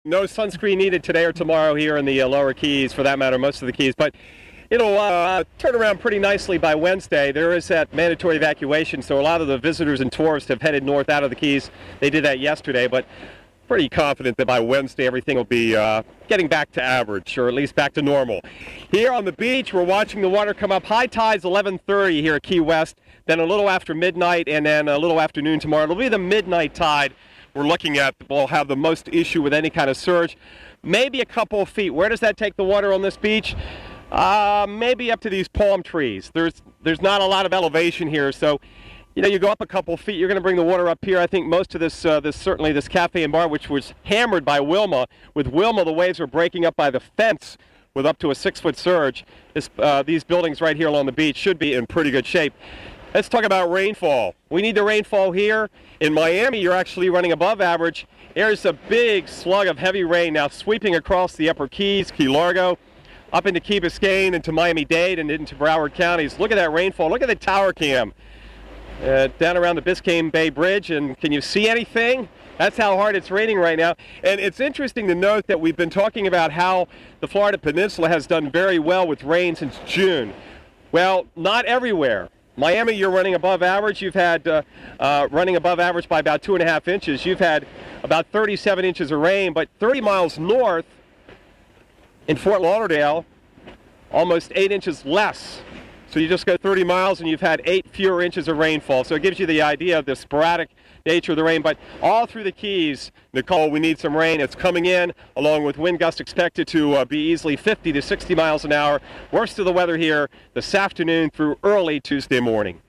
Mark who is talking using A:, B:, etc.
A: No sunscreen needed today or tomorrow here in the lower Keys, for that matter, most of the Keys. But it'll turn around pretty nicely by Wednesday. There is that mandatory evacuation, so a lot of the visitors and tourists have headed north out of the Keys. They did that yesterday, but pretty confident that by Wednesday everything will be getting back to average, or at least back to normal. Here on the beach, we're watching the water come up. High tide's 11:30 here at Key West, then a little after midnight, and then a little after noon tomorrow. It'll be the midnight tide we're looking at will have the most issue with any kind of surge. Maybe a couple of feet. Where does that take the water on this beach? Maybe up to these palm trees. There's not a lot of elevation here, so you go up a couple of feet, you're going to bring the water up here. I think most of this certainly this cafe and bar, which was hammered by Wilma. With Wilma, the waves were breaking up by the fence with up to a 6-foot surge. These buildings right here along the beach should be in pretty good shape. Let's talk about rainfall. We need the rainfall here. In Miami, you're actually running above average. There's a big slug of heavy rain now sweeping across the upper Keys, Key Largo, up into Key Biscayne, into Miami-Dade, and into Broward counties. Look at that rainfall. Look at the tower cam down around the Biscayne Bay Bridge. And can you see anything? That's how hard it's raining right now. And it's interesting to note that we've been talking about how the Florida Peninsula has done very well with rain since June. Well, not everywhere. Miami, you're running above average. You've had running above average by about 2.5 inches. You've had about 37 inches of rain, but 30 miles north in Fort Lauderdale, almost 8 inches less. So you just go 30 miles and you've had 8 fewer inches of rainfall. So it gives you the idea of the sporadic nature of the rain. But all through the Keys, Nicole, we need some rain. It's coming in, along with wind gusts expected to be easily 50 to 60 miles an hour. Worst of the weather here this afternoon through early Tuesday morning.